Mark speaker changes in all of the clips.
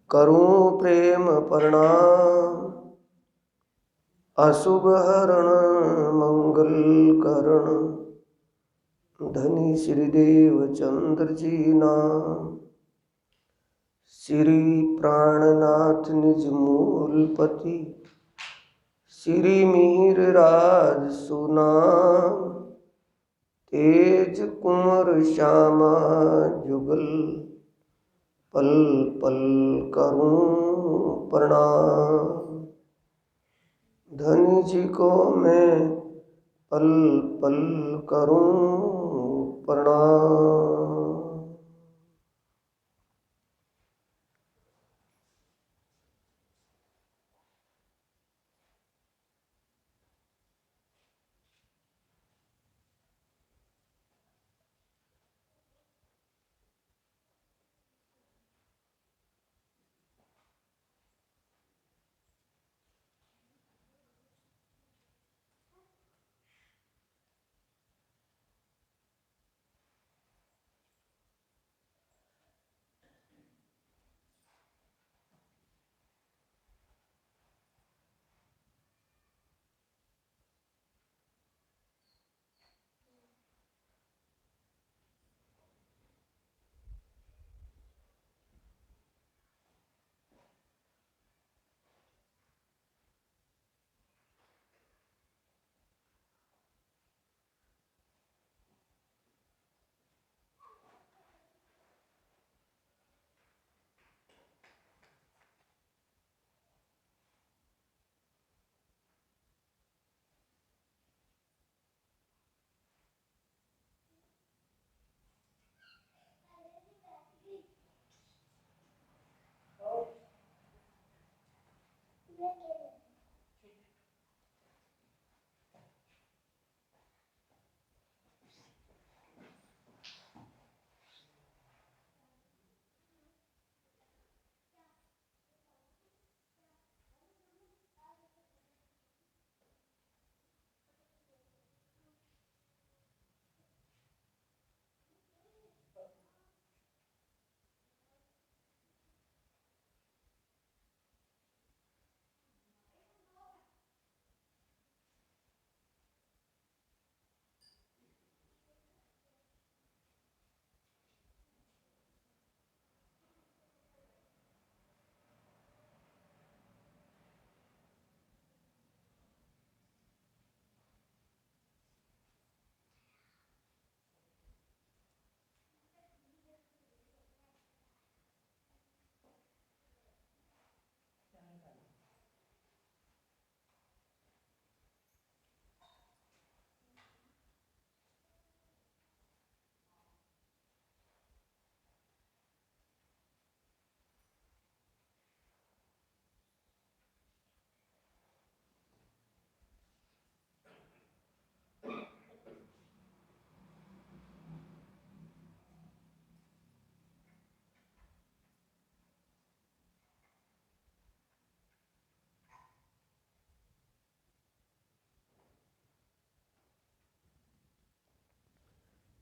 Speaker 1: करूं प्रेम प्रणाम, अशुभ हरण मंगल करण, धनी श्रीदेव चंद्र जी नाम। श्री प्राणनाथ निज मूलपति, श्री मिहिर राज सुनाम। तेज कुंवर श्यामा जुगल, पल पल करूं प्रणाम। धनी जी को मैं पल पल करूं प्रणाम।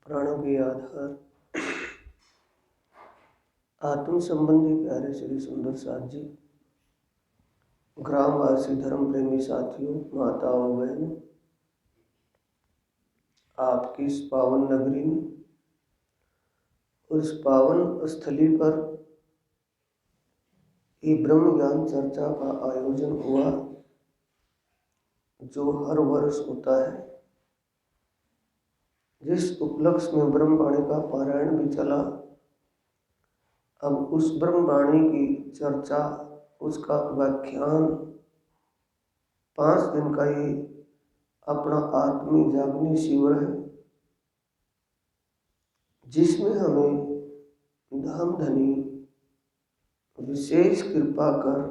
Speaker 1: प्राणों के आधार आत्म संबंधी प्यारे श्री सुंदर साथ जी, ग्रामवासी धर्म प्रेमी साथियों, माताओं बहनों, आपकी इस पावन नगरी में, उस पावन स्थली पर ये ब्रह्म ज्ञान चर्चा का आयोजन हुआ जो हर वर्ष होता है। जिस उपलक्ष्य में ब्रह्मवाणी का पारायण भी चला, अब उस ब्रह्मवाणी की चर्चा, उसका व्याख्यान 5 दिन का ये अपना आत्मी जागनी शिविर है, जिसमें हमें धाम धनी विशेष कृपा कर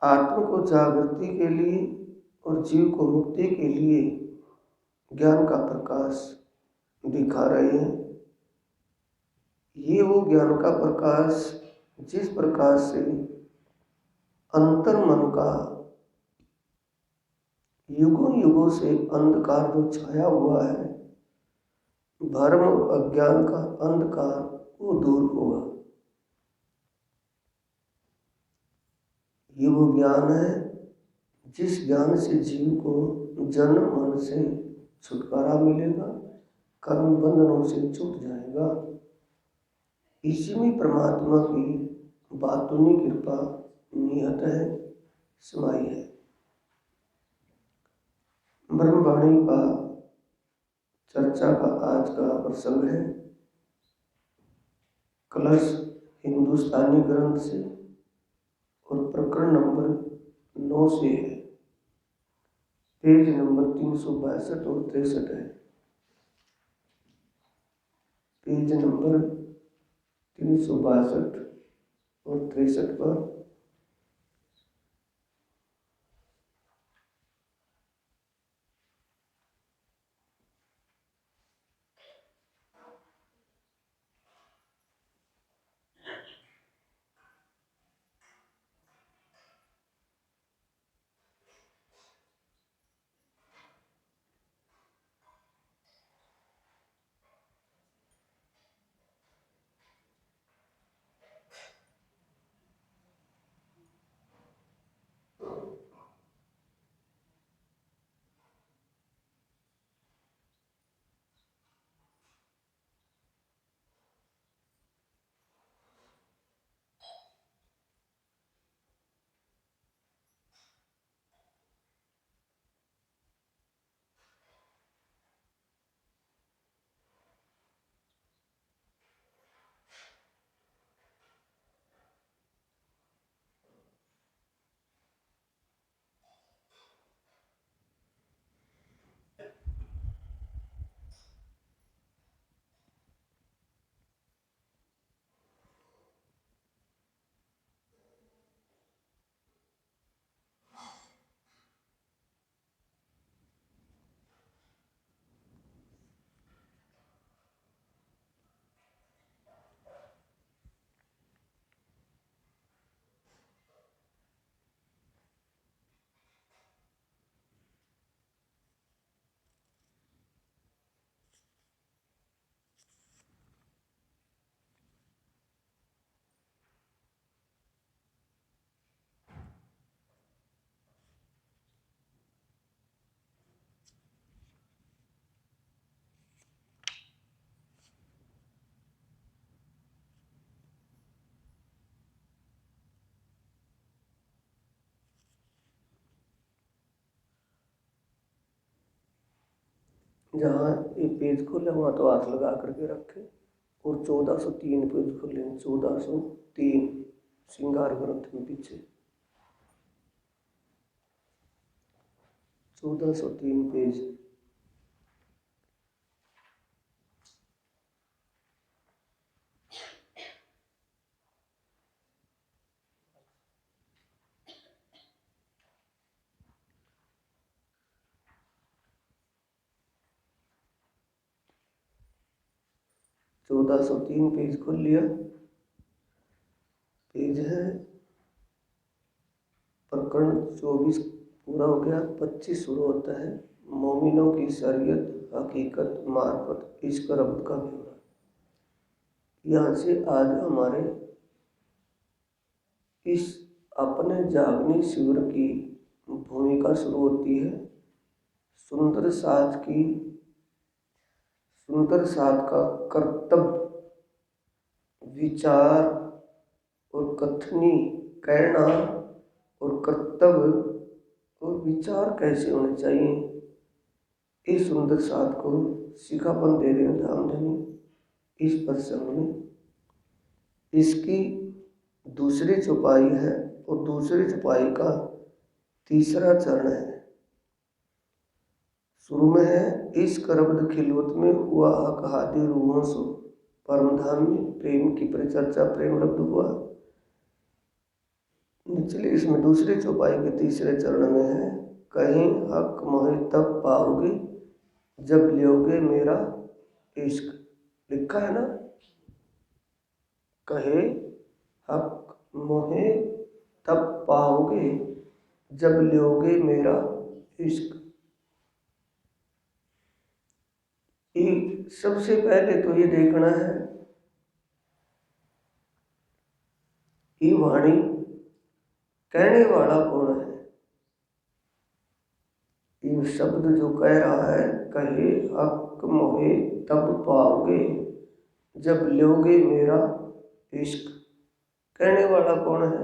Speaker 1: आत्मा को जागृति के लिए और जीव को मुक्ति के लिए ज्ञान का प्रकाश दिखा रहे हैं। ये वो ज्ञान का प्रकाश जिस प्रकार से अंतर मन का युगों युगों से अंधकार जो छाया हुआ है, भ्रम और अज्ञान का अंधकार वो दूर होगा। ये वो ज्ञान है जिस ज्ञान से जीव को जन्म मरण से छुटकारा मिलेगा, कर्म बंधनों से छूट जाएगा। इसी में परमात्मा की बातूनी कृपा नियत है, समाई है। ब्रह्मवाणी का चर्चा का आज का प्रसंग है कलश हिंदुस्तानी ग्रंथ से और प्रकरण नंबर 9 से है। पेज नंबर 362 और 63 है। पेज नंबर 362 और 63 पर जहाँ ये पेज खोले वहाँ तो हाथ लगा करके रखे और 1403 पेज खोले, 1403 श्रृंगार ग्रंथ में पीछे 1403 पेज। चौदह सौ तीन पेज खोल लिया। पेज है प्रकरण 24 पूरा हो गया। 25 शुरू होता है मोमिनों की शरीयत हकीकत मार्फत इश्क रब का ब्यौरा। यहाँ से आज हमारे इस अपने जागनी शिविर की भूमिका शुरू होती है। सुंदर साथ का कर्तव्य विचार और कथनी कहना और कर्तव्य और विचार कैसे होने चाहिए, इस सुंदर साथ को शिखापन दे रहे हैं धामधनी इस प्रसंग में। इसकी दूसरी चौपाई है और दूसरी चौपाई का तीसरा चरण है। शुरू में है इस करबद खिलवत में हुआ हक हादि रूहों सो परम धाम में प्रेम की परिचर्चा प्रेम रब्द हुआ। निचले इसमें दूसरे चौपाई के तीसरे चरण में है कहीं हक मोहे तब पाओगे जब लोगे मेरा इश्क। लिखा है ना, कहे हक मोहे तब पाओगे जब लोगे मेरा इश्क। सबसे पहले तो ये देखना है ये वाणी कहने वाला कौन है? ये शब्द जो कह रहा है, कहे हक मोहे तब पाओगे जब लोगे मेरा इश्क। कहने वाला कौन है?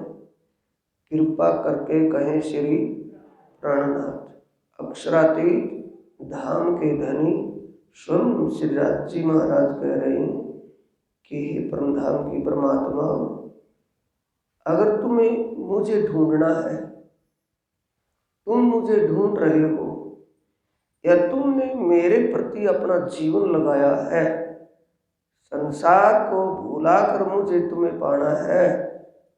Speaker 1: कृपा करके कहें श्री प्राणनाथ, अक्षरातीत धाम के धनी स्वयं श्री राज जी महाराज कह रहे हैं कि हे परमधाम की परमात्मा, अगर तुम्हें मुझे ढूंढना है, तुम मुझे ढूंढ रहे हो, या तुमने मेरे प्रति अपना जीवन लगाया है, संसार को भुलाकर मुझे तुम्हें पाना है,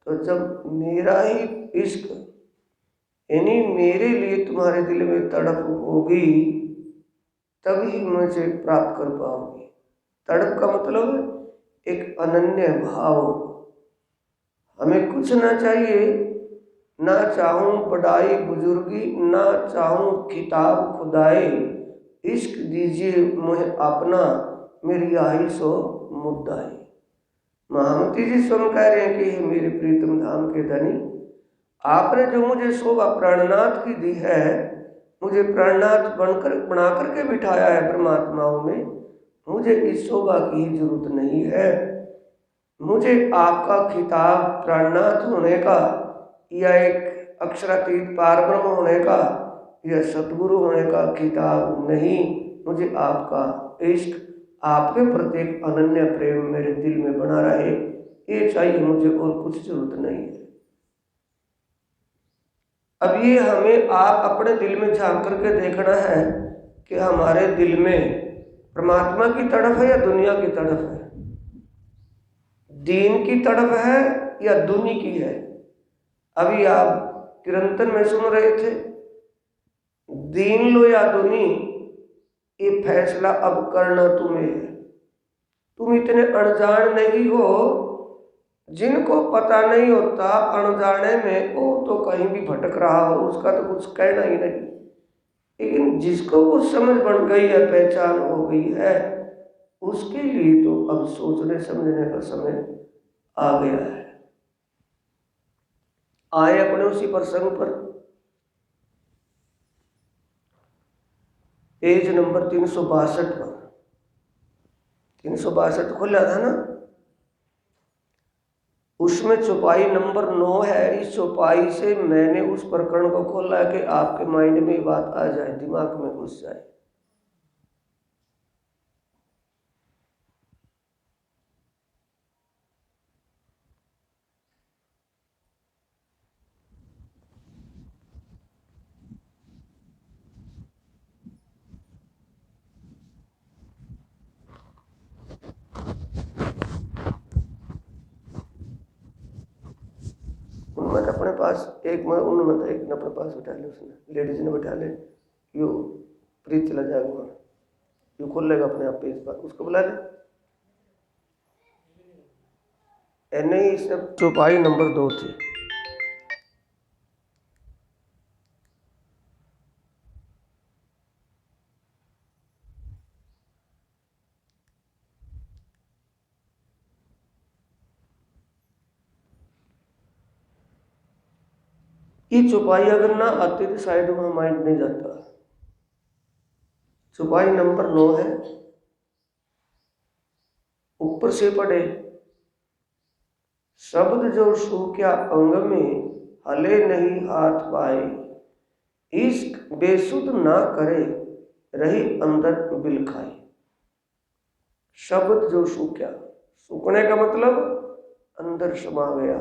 Speaker 1: तो जब मेरा ही इश्क यानी मेरे लिए तुम्हारे दिल में तड़प होगी, तभी मुझे प्राप्त कर पाओगी। तड़प का मतलब एक अनन्य भाव। हमें कुछ ना चाहिए, ना चाहूं बड़ाई बुजुर्गी, ना चाहूं खिताब खुदाई, इश्क दीजिए मुझे अपना, मेरी आई सो मुद्दाई। महामती जी स्वयं कह रहे हैं कि हे मेरे प्रीतम धाम के धनी, आपने जो मुझे शोभा प्राणनाथ की दी है, मुझे प्राणनाथ बना करके बिठाया है परमात्माओं में, मुझे इस शोभा की ही जरूरत नहीं है। मुझे आपका खिताब प्राणनाथ होने का, या एक अक्षरातीत पारब्रह्म होने का, या सतगुरु होने का खिताब नहीं। मुझे आपका इश्क, आपके प्रति एक अनन्य प्रेम मेरे दिल में बना रहे, ये चाहिए मुझे, और कुछ जरूरत नहीं है। अब ये हमें आप अपने दिल में झांक करके देखना है कि हमारे दिल में परमात्मा की तड़फ है या दुनिया की तड़फ है, दीन की तड़फ है या दुनी की है। अभी आप कीर्तन में सुन रहे थे, दीन लो या दुनी, ये फैसला अब करना तुम्हें है। तुम इतने अनजान नहीं हो, जिनको पता नहीं होता अनजाने में, वो तो कहीं भी भटक रहा हो, उसका तो कुछ कहना ही नहीं। लेकिन जिसको कुछ समझ बन गई है, पहचान हो गई है, उसके लिए तो अब सोचने समझने का समय आ गया है। आए अपने उसी प्रसंग पर, पेज नंबर 362 पर, 362 खोला था ना, उसमें चौपाई नंबर 9 है। इस चौपाई से मैंने उस प्रकरण को खोला कि आपके माइंड में बात आ जाए, दिमाग में घुस जाए। उनमें अपने पास एक में उनमें एक ने अपने पास बैठा ले, उसने लेडीज ने बैठा ले, यू प्रीत चला जाएगा वहाँ, यू खोल लेगा अपने आप पेज पर, उसको बुला ले। नहीं, इसने चौपाई नंबर 2 थी। ये चौपाई अगर ना आती तो शायद वहाँ माइंड नहीं जाता। चौपाई नंबर 9 है, ऊपर से पढ़े, शब्द जो सूख्या अंग में हले नहीं हाथ पाए, इश्क बेसुध ना करे रही अंदर बिल खाए। शब्द जो सूख्या, सूखने का मतलब अंदर समा गया।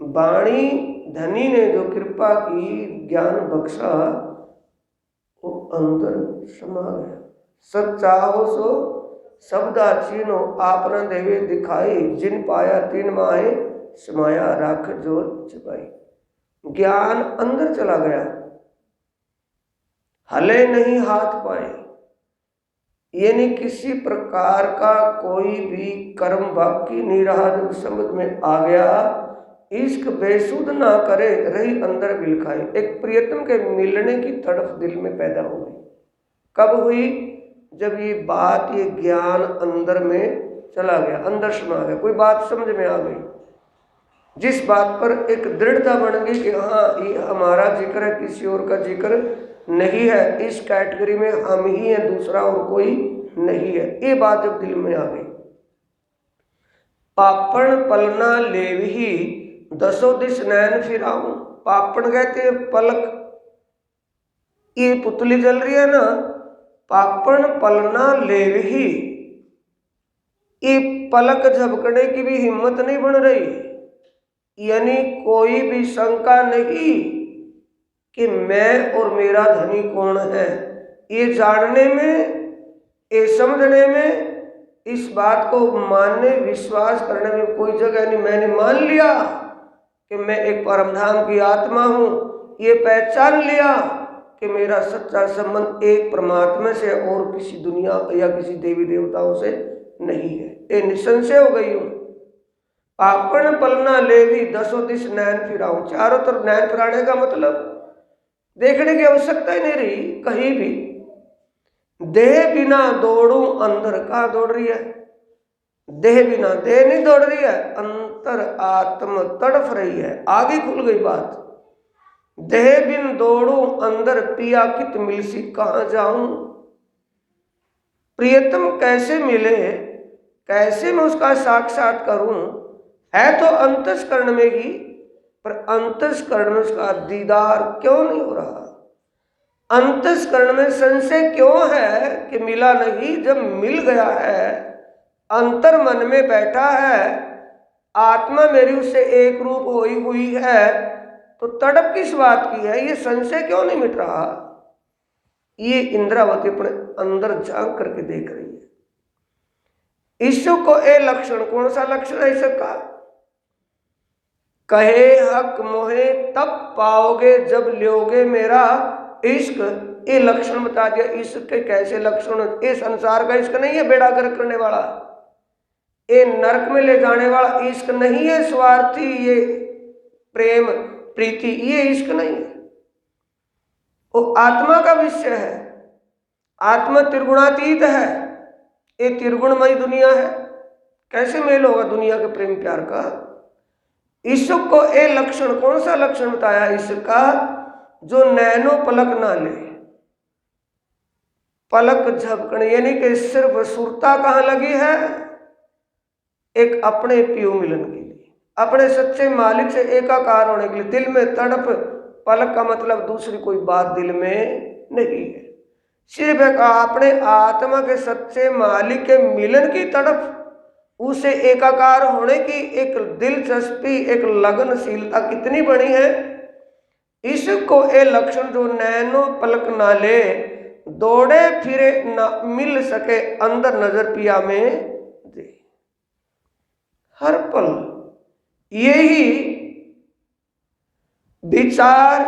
Speaker 1: वाणी धनी ने जो कृपा की, ज्ञान बख्शा, वो अंदर समा गया। सच्चाहो सो शब्दा चीनो, आपना देवे दिखाई, जिन पाया तीन माहे समाया, राख जोर छिपाई। ज्ञान अंदर चला गया, हले नहीं हाथ पाए, यानी किसी प्रकार का कोई भी कर्म बाकी नहीं रहा। जब समझ में आ गया, इश्क बेसुध ना करे रही अंदर बिल खाए। एक प्रियतम के मिलने की तड़फ दिल में पैदा हो गई। कब हुई? जब ये बात, ये ज्ञान अंदर में चला गया, अंदर समा गया, कोई बात समझ में आ गई। जिस बात पर एक दृढ़ता बन गई कि हाँ ये हमारा जिक्र है, किसी और का जिक्र नहीं है, इस कैटेगरी में हम ही हैं, दूसरा और कोई नहीं है, ये बात जब दिल में आ गई। पापण पलना लेवही दसों दिश नैन फिराऊं। पापण कहते हैं पलक, ये पुतली जल रही है ना, पापण पलना लेवही, ये पलक झपकने की भी हिम्मत नहीं बन रही, यानी कोई भी शंका नहीं कि मैं और मेरा धनी कौन है। ये जानने में, ये समझने में, इस बात को मानने विश्वास करने में कोई जगह नहीं। मैंने मान लिया कि मैं एक परमधाम की आत्मा हूँ, ये पहचान लिया कि मेरा सच्चा संबंध एक परमात्मा से और किसी दुनिया या किसी देवी देवताओं से नहीं है, ये निसंशय हो गई हूँ। पापण पलना लेवी दसों दिश नैन फिराऊं। चारों तरफ नैन फिराने का मतलब देखने की आवश्यकता ही नहीं रही कहीं भी। देह बिना दौड़ूं अंदर, कहाँ दौड़ रही है? देह बिना, देह नहीं दौड़ रही है, अंतर आत्म तड़फ रही है। आगे खुल गई बात। देह बिन दौड़ूं अंदर पिया कित मिलसी, कहाँ जाऊं? प्रियतम कैसे मिले, कैसे मैं उसका साक्षात करूं? है तो अंतस्करण में ही, पर अंतस्करण में उसका दीदार क्यों नहीं हो रहा? अंतस्करण में संशय क्यों है कि मिला नहीं, जब मिल गया है, अंतर मन में बैठा है, आत्मा मेरी उससे एक रूप होई हुई है, तो तड़प किस बात की है? ये संशय क्यों नहीं मिट रहा? ये इंद्रावती अपने अंदर झांक करके देख रही है। ईश्वर को ए लक्षण, कौन सा लक्षण है ईश्वर का? कहे हक मोहे तब पाओगे जब लोगे मेरा इश्क। ये लक्षण बता दिया इश्क के कैसे लक्षण। ये संसार का इश्क नहीं है बेड़ा गर्क करने वाला, ये नरक में ले जाने वाला इश्क नहीं है, स्वार्थी ये प्रेम प्रीति, ये इश्क नहीं है। वो आत्मा का विषय है। आत्मा त्रिगुणातीत है, ये त्रिगुणमयी दुनिया है, कैसे मेल होगा दुनिया के प्रेम प्यार का? ईश्वर को ए लक्षण, कौन सा लक्षण बताया ईश्वर का? जो नैनो पलक ना ले, पलक झपकने, यानी कि सिर्फ सुरता कहाँ लगी है? एक अपने पियो मिलन के लिए, अपने सच्चे मालिक से एकाकार होने के लिए। दिल में तड़प, पलक का मतलब दूसरी कोई बात दिल में नहीं है, सिर्फ एक अपने आत्मा के सच्चे मालिक के मिलन की तड़प, उसे एकाकार होने की एक दिलचस्पी, एक लगनशीलता कितनी बड़ी है। इसको ए लक्षण जो नैनो पलक ना ले, दौड़े फिरे ना मिल सके, अंदर नजर पिया में दे। हर पल यही विचार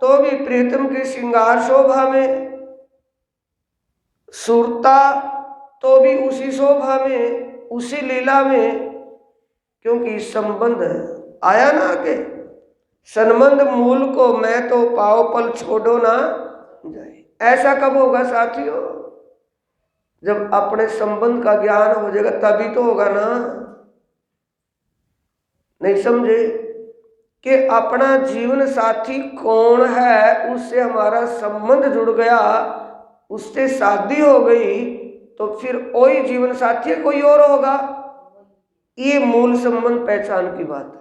Speaker 1: तो भी प्रीतम की श्रृंगार शोभा में, सुरता तो भी उसी शोभा में, उसी लीला में, क्योंकि संबंध आया ना आगे। संबंध मूल को मैं तो पाओ पल छोड़ो ना जाए। ऐसा कब होगा साथियों? जब अपने संबंध का ज्ञान हो जाएगा तभी तो होगा ना। नहीं समझे कि अपना जीवन साथी कौन है, उससे हमारा संबंध जुड़ गया, उससे शादी हो गई, तो फिर वही जीवन साथी है, कोई और होगा? ये मूल संबंध पहचान की बात है।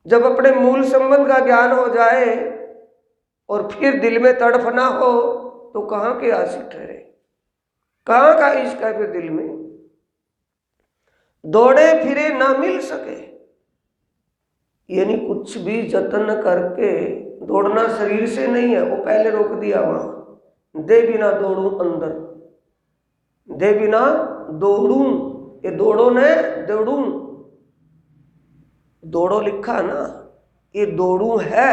Speaker 1: जब अपने मूल संबंध का ज्ञान हो जाए और फिर दिल में तड़फ ना हो, तो कहाँ के आशिक ठहरे, कहाँ का इश्क है फिर दिल में? दौड़े फिरे ना मिल सके, यानी कुछ भी जतन करके दौड़ना शरीर से नहीं है, वो पहले रोक दिया वहां। दे बिना दौड़ू अंदर, दे बिना दौड़ू, ये दौड़ो न दौड़ू, दौड़ो लिखा ना, ये दौड़ू है,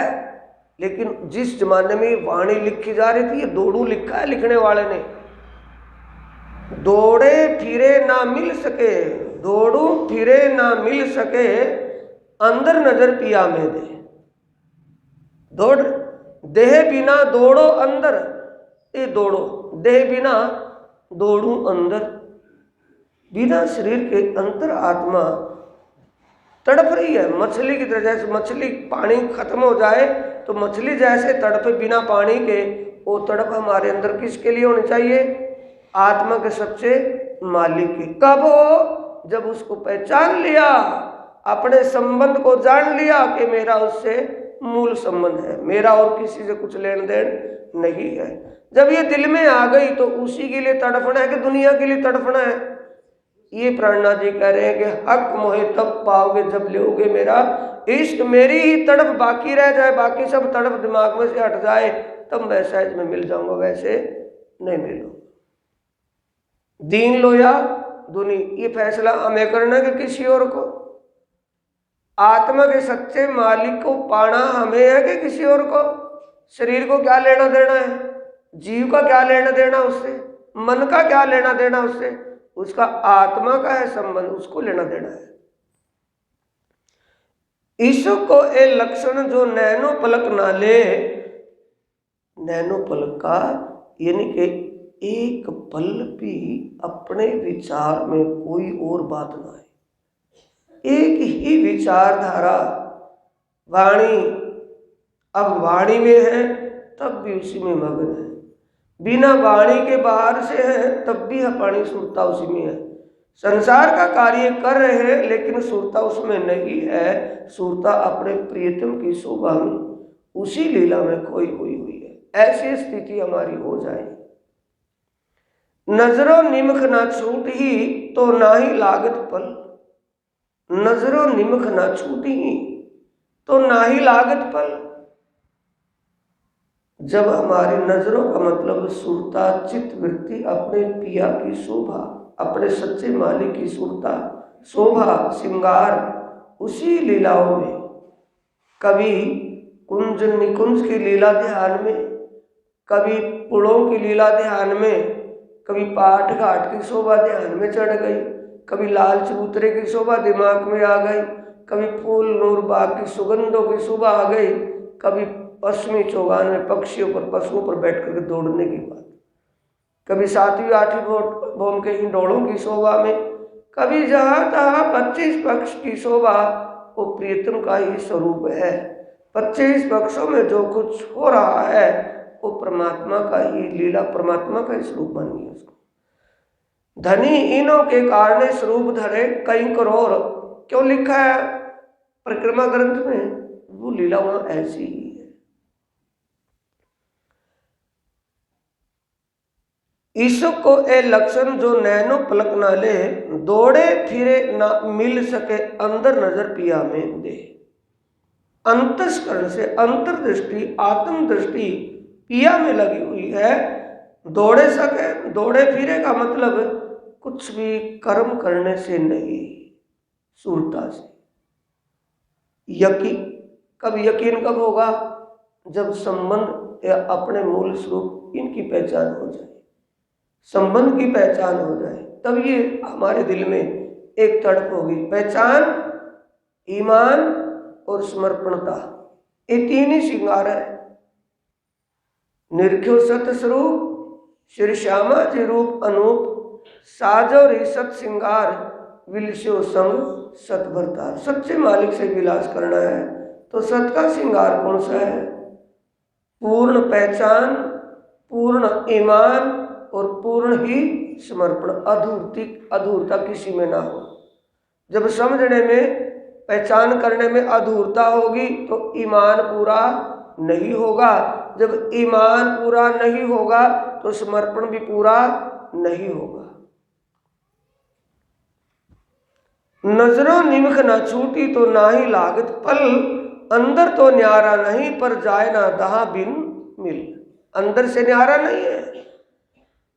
Speaker 1: लेकिन जिस जमाने में वाणी लिखी जा रही थी, ये दौड़ू लिखा है लिखने वाले ने। दौड़े फिरे ना मिल सके, दौड़ू फिरे ना मिल सके, अंदर नजर पिया में दे। दौड़, देह बिना दौड़ो अंदर, ये दौड़ो, देह बिना दौड़ू अंदर, बिना शरीर के अंतर आत्मा तड़प रही है मछली की तरह। जैसे मछली पानी खत्म हो जाए तो मछली जैसे तड़पे बिना पानी के, वो तड़प हमारे अंदर किसके लिए होनी चाहिए? आत्मा के सच्चे मालिक की। कब हो? जब उसको पहचान लिया, अपने संबंध को जान लिया कि मेरा उससे मूल संबंध है, मेरा और किसी से कुछ लेन देन नहीं है। जब ये दिल में आ गई तो उसी के लिए तड़पना है कि दुनिया के लिए तड़पना है? ये प्राणनाथ जी कह रहे हैं कि हक मोहे तब पाओगे जब लोगे मेरा इश्क, मेरी ही तड़प बाकी रह जाए, बाकी सब तड़प दिमाग में से हट जाए, तब मैं सहज में मिल जाऊंगा, वैसे नहीं मिलूंगा। दीन लो या दुनी, ये फैसला हमें करना है कि किसी और को? आत्मा के सच्चे मालिक को पाना हमें है कि किसी और को? शरीर को क्या लेना देना है? जीव का क्या लेना देना उससे? मन का क्या लेना देना उससे? उसका आत्मा का है संबंध, उसको लेना देना है। ईशु को ए लक्षण जो नैनो पलक ना ले, नैनो पलक का यानी कि एक पल भी अपने विचार में कोई और बात ना है, एक ही विचारधारा वाणी। अब वाणी में है तब भी उसी में मग्न है, बिना वाणी के बाहर से है तब भी वाणी सुरता उसी में है। संसार का कार्य कर रहे हैं लेकिन सुरता उसमें नहीं है, सुरता अपने प्रियतम की शोभा में उसी लीला में खोई हुई है। ऐसी स्थिति हमारी हो जाए। नजरों निमख ना छूट ही तो ना ही लागत पल, नजरों निमख ना छूट ही तो ना ही लागत पल। जब हमारी नजरों का मतलब सुरता चित्त वृत्ति अपने पिया की शोभा, अपने सच्चे मालिक की सुरता शोभा श्रृंगार उसी लीलाओं में, कभी कुंज निकुंज की लीला ध्यान में, कभी पुड़ों की लीला ध्यान में, कभी पाठ घाट की शोभा ध्यान में चढ़ गई, कभी लाल चबूतरे की शोभा दिमाग में आ गई, कभी फूल नूर बाग की सुगंधों की शोभा आ गई, कभी पश्चिमी चौगान में पक्षियों पर पशुओं पर बैठ करके दौड़ने की बात, कभी 7वीं 8वीं भौम के हिंडोलों की शोभा में, कभी जहाँ तहाँ 25 पक्ष की शोभा, वो प्रियतम का ही स्वरूप है। 25 पक्षों में जो कुछ हो रहा है वो परमात्मा का ही लीला, परमात्मा का ही स्वरूप बनी है उसको। धनी इनों के कारण स्वरूप धरे कई करोड़, क्यों लिखा है परिक्रमा ग्रंथ में? वो लीला वहां ऐसी ही है। ईशु को ए लक्षण जो नैनो पलक ना ले, दौड़े फिरे ना मिल सके अंदर नजर पिया में दे। अंतस्करण से अंतर्दृष्टि आत्म दृष्टि पिया में लगी हुई है। दौड़े सके, दौड़े फिरे का मतलब कुछ भी कर्म करने से नहीं, सुरता से। यकीन कब, यकीन कब होगा? जब संबंध या अपने मूल स्वरूप इनकी पहचान हो जाए, संबंध की पहचान हो जाए, तब ये हमारे दिल में एक तड़प होगी। पहचान, ईमान और समर्पणता, ये तीन ही श्रृंगार है। निर्ख्यो सत स्वरूप श्री श्यामा जी रूप अनूप, साजो रे सत श्रृंगार विलस्यो संग सत भरतार। सच्चे मालिक से विलास करना है तो सत का श्रृंगार कौन सा है? पूर्ण पहचान, पूर्ण ईमान और पूर्ण ही समर्पण। अधूरता किसी में ना हो। जब समझने में, पहचान करने में अधूरता होगी तो ईमान पूरा नहीं होगा। जब ईमान पूरा नहीं होगा तो समर्पण भी पूरा नहीं होगा। नजरों निमख ना छूटी तो ना ही लागत पल, अंदर तो न्यारा नहीं पर जाए ना दहा बिन मिल। अंदर से न्यारा नहीं है।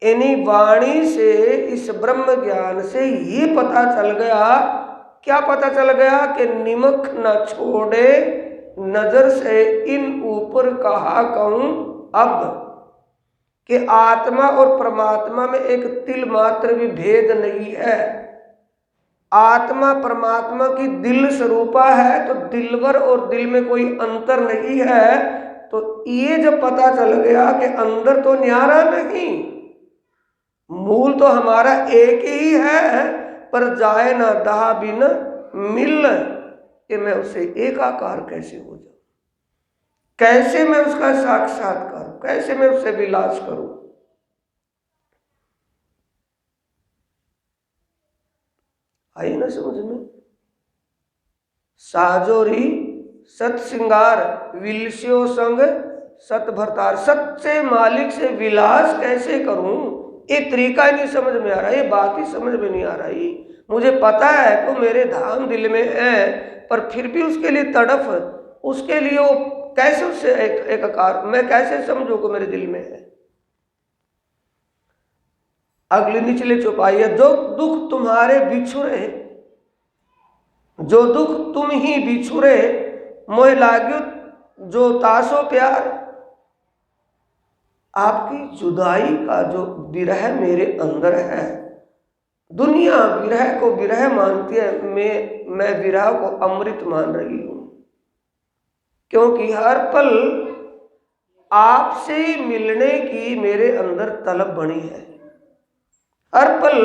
Speaker 1: इन्हीं वाणी से, इस ब्रह्म ज्ञान से ये पता चल गया, क्या पता चल गया? कि निमक न छोड़े नजर से इन ऊपर कहा कहूं अब, कि आत्मा और परमात्मा में एक तिल मात्र भी भेद नहीं है। आत्मा परमात्मा की दिल स्वरूपा है तो दिलवर और दिल में कोई अंतर नहीं है। तो ये जब पता चल गया कि अंदर तो न्यारा नहीं, मूल तो हमारा एक ही है, पर जाए ना दहा बिन मिल। कि मैं उससे एकाकार कैसे हो जाऊं, कैसे मैं उसका साक्षात्कार, कैसे मैं उससे विलास करूं। आई ना समझ में? साजोरी सत सिंगार विलस्यो संग सत भरतार, सच्चे मालिक से विलास कैसे करूं, ये तरीका नहीं समझ में आ रहा, ये बात ही समझ में नहीं आ रही। मुझे पता है तो मेरे धाम दिल में है, पर फिर भी उसके लिए तड़फ, उसके लिए वो कैसे उससे एक आकार मैं कैसे समझूं को मेरे दिल में है। अगली निचले चौपाई है, जो दुख तुम्हारे बिछुरे, जो दुख तुम ही बिछुरे, मोह लाग्यो जो तासो प्यार। आपकी जुदाई का जो विरह मेरे अंदर है, दुनिया विरह को विरह मानती है, मैं विरह को अमृत मान रही हूं, क्योंकि हर पल आपसे मिलने की मेरे अंदर तलब बनी है, हर पल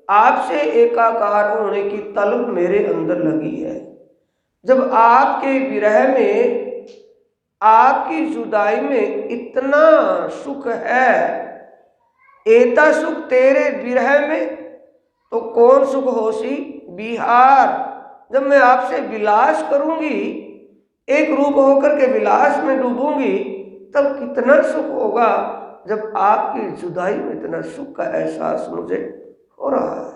Speaker 1: आपसे एकाकार होने की तलब मेरे अंदर लगी है। जब आपके विरह में, आपकी जुदाई में इतना सुख है, एता सुख तेरे विरह में तो कौन सुख होसी बिहार। जब मैं आपसे विलास करूंगी, एक रूप होकर के विलास में डूबूंगी, तब कितना सुख होगा। जब आपकी जुदाई में इतना सुख का एहसास मुझे हो रहा है।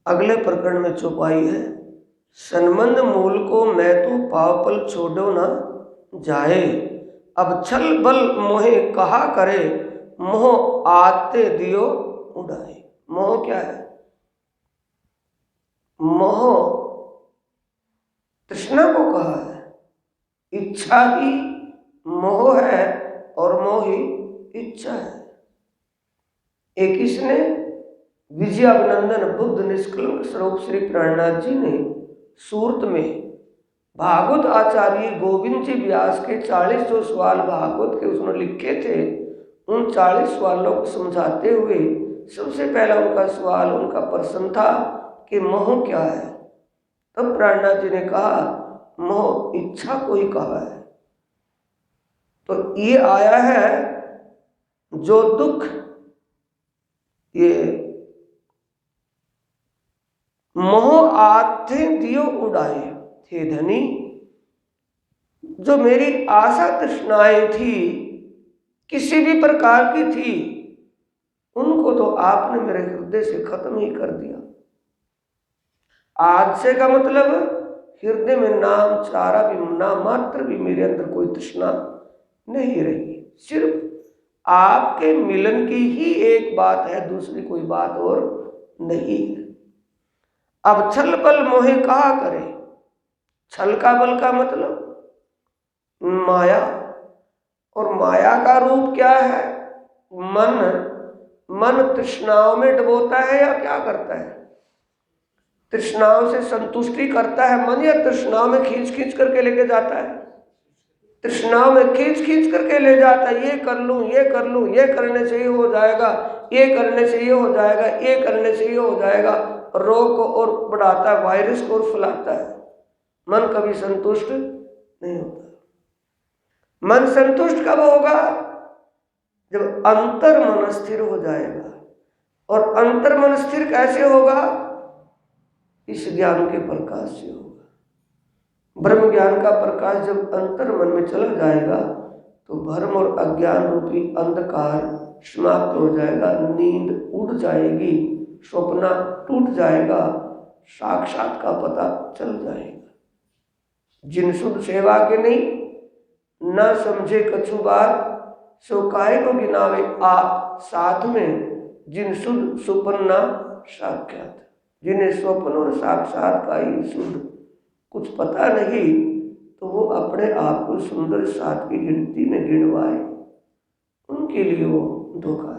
Speaker 1: अगले प्रकरण में चौपाई है, सन्मंद मूल को मैं तो पावपल छोड़ो ना जाए, अब छल बल मोहे कहा करे, मोह आते दियो उड़ाए। मोह क्या है? मोह तृष्णा को कहा है, इच्छा ही मोह है और मोह ही इच्छा है। एक इसने विजयाभिनंदन बुद्ध निष्कलंक स्वरूप श्री प्राणनाथ जी ने सूरत में भागवत आचार्य गोविंद जी व्यास के 40 जो सवाल भागवत के उसने लिखे थे, उन 40 सवालों को समझाते हुए सबसे पहला उनका सवाल, उनका प्रश्न था कि मोह क्या है। तब प्राणनाथ जी ने कहा, मोह इच्छा को ही कहा है। तो ये आया है, जो दुख ये मोह आते दियो उड़ाए, थे धनी, जो मेरी आशा तृष्णाएं थी किसी भी प्रकार की थी, उनको तो आपने मेरे हृदय से खत्म ही कर दिया। आज से का मतलब हृदय में नाम चारा भी, नाम मात्र भी मेरे अंदर कोई तृष्णा नहीं रही। सिर्फ आपके मिलन की ही एक बात है, दूसरी कोई बात और नहीं है। अब छल बल मोहे कहा करे। छल का बल का मतलब माया, और माया का रूप क्या है? मन तृष्णाओं में डुबोता है या क्या करता है? तृष्णाओं से संतुष्टि करता है मन, या तृष्णाओं में खींच खींच करके लेके जाता है? तृष्णाओं में खींच खींच करके ले जाता है, ये कर लूं, ये कर लूं, ये करने से ये हो जाएगा, ये करने से ये हो जाएगा, ये करने से ये हो जाएगा। रोग को और बढ़ाता है, वायरस को और फैलाता है। मन कभी संतुष्ट नहीं होता। मन संतुष्ट कब होगा? जब अंतर मन स्थिर हो जाएगा। और अंतर मन स्थिर कैसे होगा? इस ज्ञान के प्रकाश से होगा। ब्रह्म ज्ञान का प्रकाश जब अंतर मन में चला जाएगा तो भ्रम और अज्ञान रूपी अंधकार समाप्त हो जाएगा, नींद उड़ जाएगी, स्वप्न टूट जाएगा, साक्षात का पता चल जाएगा। जिन शुद्ध सेवा के नहीं न समझे कछु बात, सो काहे को गिनावे आप साथ में, जिन शुद्ध सुपन्ना साक्षात। जिन्हें स्वप्न और साक्षात का ही शुद्ध कुछ पता नहीं, तो वो अपने आप को सुंदर साथ की गिनती में गिनवाए, उनके लिए वो धोखा है।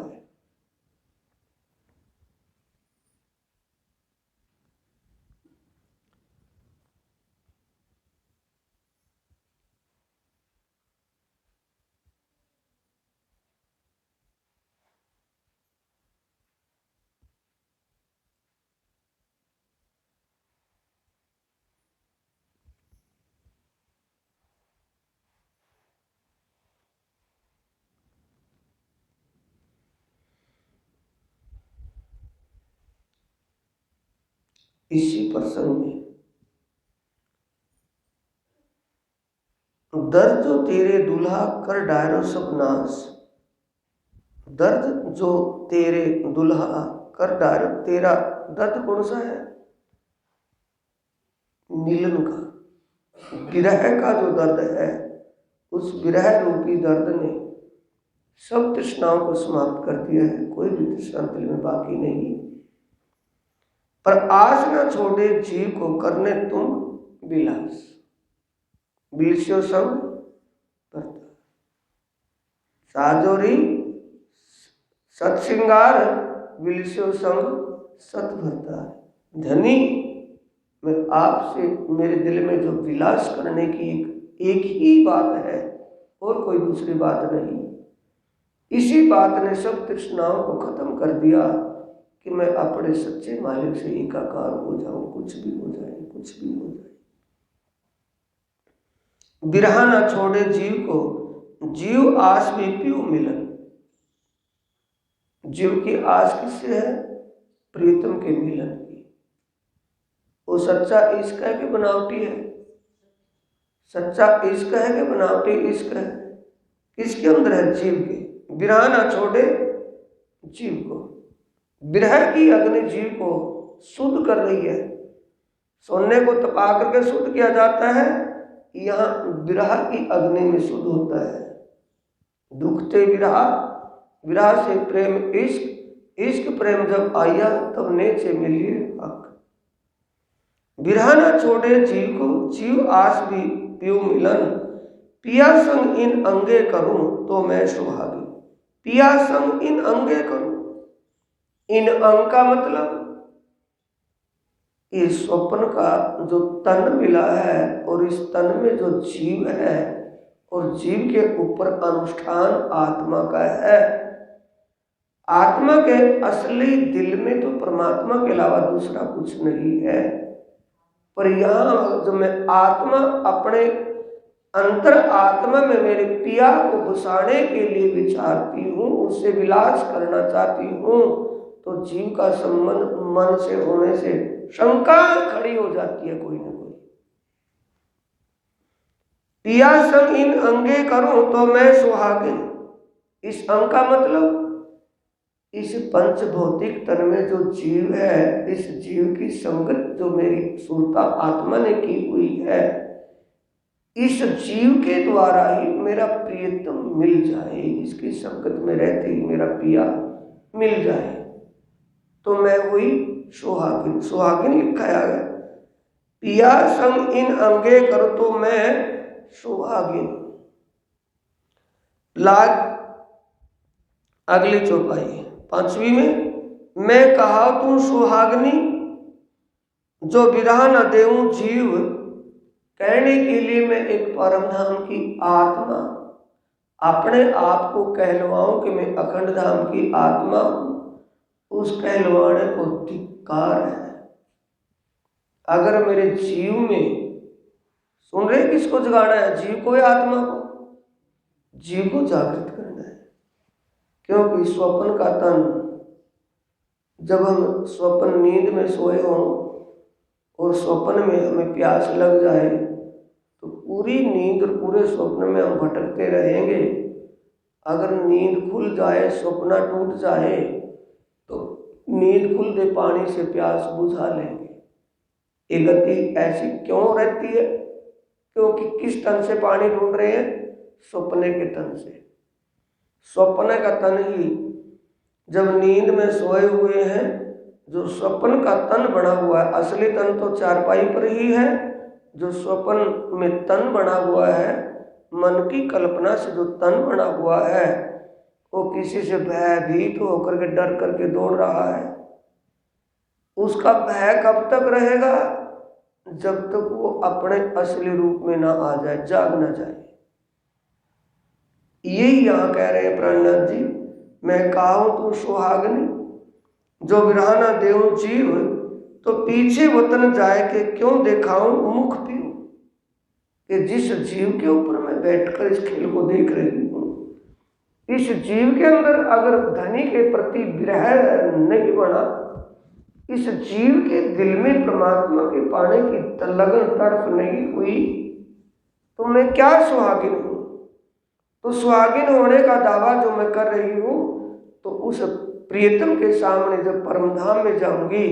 Speaker 1: इसी प्रसंग में दर्द जो तेरे दुल्हा कर डायरो सब नाश, दर्द जो तेरे दुल्हा कर डायरो, तेरा दर्द कौन सा है? मिलन का, विरह का जो दर्द है, उस विरह रूपी दर्द ने सब तृष्णाओं को समाप्त कर दिया है। कोई भी तृष्णा दिल में बाकी नहीं। पर आस न छोड़े जीव को करने तुम विलास, विलस्यो संग भरता, साजोरी सत्सिंगार विलस्यो संग सत भरता। धनी, मैं आपसे, मेरे दिल में जो विलास करने की एक ही बात है और कोई दूसरी बात नहीं। इसी बात ने सब तृष्णाओं को खत्म कर दिया कि मैं अपने सच्चे मालिक से एकाकार हो जाऊं, कुछ भी हो जाए, कुछ भी हो जाए। बिरहा न छोड़े जीव को, जीव आस में पियो मिलन। जीव की आस किससे है? प्रीतम के मिलन की। वो सच्चा इश्क है कि बनावटी है? सच्चा इश्क है कि बनावटी इश्क है? किसके अंदर है? जीव के। बिरहा न छोड़े जीव को, विरह की अग्नि जीव को शुद्ध कर रही है। सोने को तपा करके शुद्ध किया जाता है, यहाँ विरह की अग्नि में शुद्ध होता है। दुखते विरह, विरह से प्रेम इश्क, इश्क प्रेम जब आया तब नेचे मिलिए हक। विरह न छोड़े जीव को, जीव आस भी पियो मिलन। पिया संग इन अंगे करूं तो मैं सुहागी। पिया संग इन अंगे करूं, इन अंग का मतलब इस स्वप्न का जो तन मिला है और इस तन में जो जीव है और जीव के ऊपर अनुष्ठान आत्मा का है। आत्मा के असली दिल में तो परमात्मा के अलावा दूसरा कुछ नहीं है। पर यहाँ जो मैं आत्मा अपने अंतर आत्मा में मेरे पिया को घुसाने के लिए विचारती हूँ, उससे विलास करना चाहती हूँ, तो जीव का संबंध मन से होने से शंका खड़ी हो जाती है कोई ना कोई। पिया संग इन अंगे करूं तो मैं सुहागिन। इस अंग का मतलब इस पंच भौतिक तन में जो जीव है, इस जीव की संगत जो मेरी सुरता आत्मा ने की हुई है, इस जीव के द्वारा ही मेरा प्रियतम मिल जाए, इसकी संगत में रहते ही मेरा पिया मिल जाए तो मैं हुई सुहागिन। सुहागिन लिखा है, पिया संग इन अंगे कर तो मैं सुहागिन। लाग अगली चौपाई 5वीं में, मैं कहा तू सुहागनी जो विरह न देऊं जीव। कहने के लिए मैं एक परम धाम की आत्मा अपने आप को कहलवाऊं कि मैं अखंड धाम की आत्मा हूं, उस कहलवाने को धिक्कार है। अगर मेरे जीव में, सुन रहे किसको जगाना है? जीव को या आत्मा को? जीव को जागृत करना है। क्योंकि स्वप्न का तन, जब हम स्वप्न नींद में सोए हों और स्वप्न में हमें प्यास लग जाए तो पूरी नींद और पूरे स्वप्न में हम भटकते रहेंगे। अगर नींद खुल जाए, स्वप्न टूट जाए तो नींद खुलते पानी से प्यास बुझा लेंगे। ये गति ऐसी क्यों रहती है? क्योंकि किस तन से पानी ढूंढ रहे हैं? स्वप्ने के तन से। स्वप्न का तन ही जब नींद में सोए हुए हैं, जो स्वप्न का तन बना हुआ है, असली तन तो चारपाई पर ही है, जो स्वप्न में तन बना हुआ है, मन की कल्पना से जो तन बना हुआ है, वो किसी से भयभीत होकर के डर करके दौड़ रहा है। उसका भय कब तक रहेगा? जब तक वो अपने असली रूप में ना आ जाए, जाग ना जाए। यही यहाँ कह रहे हैं प्राणनाथ जी, मैं कहूं तू सुहागनी जो विरह न देऊं जीव, तो पीछे वतन जाए के क्यों देखाऊं मुख पियो। कि जिस जीव के ऊपर मैं बैठकर इस खेल को देख रही हूं, इस जीव के अंदर अगर धनी के प्रति विरह नहीं बना इस जीव के दिल में परमात्मा के पाने की लगन तड़प नहीं हुई तो मैं क्या सुहागिन हूं। तो सुहागिन होने का दावा जो मैं कर रही हूं, तो उस प्रियतम के सामने जब परमधाम में जाऊंगी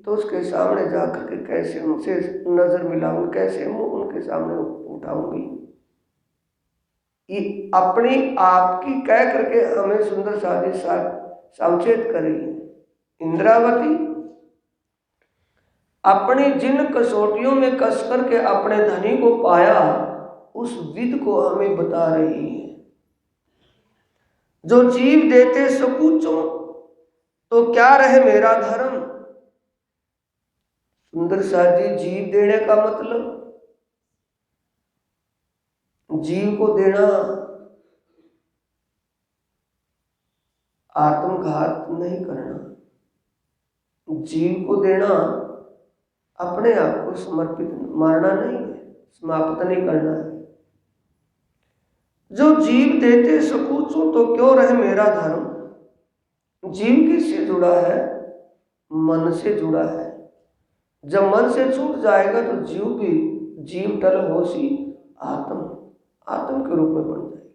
Speaker 1: तो उसके सामने जाकर के कैसे उनसे नजर मिलाऊंगी, कैसे मुंह उनके सामने उठाऊंगी। ये अपनी आपकी कह करके हमें सुंदर साजिश सावचेत करेगी। इंद्रावती अपनी जिन कसौटियों में कस करके अपने धनी को पाया, उस विद को हमें बता रही है। जो जीव देते सपूचो तो क्या रहे मेरा धर्म। सुंदर साजी जीव देने का मतलब जीव को देना आत्मघात नहीं करना, जीव को देना अपने आप को समर्पित, मारना नहीं है, समाप्त नहीं करना है। जो जीव देते सपूचो तो क्यों रहे मेरा धर्म। जीव किससे जुड़ा है, मन से जुड़ा है। जब मन से छूट जाएगा तो जीव भी जीव टल होशी आत्म के रूप में बन जाएगा।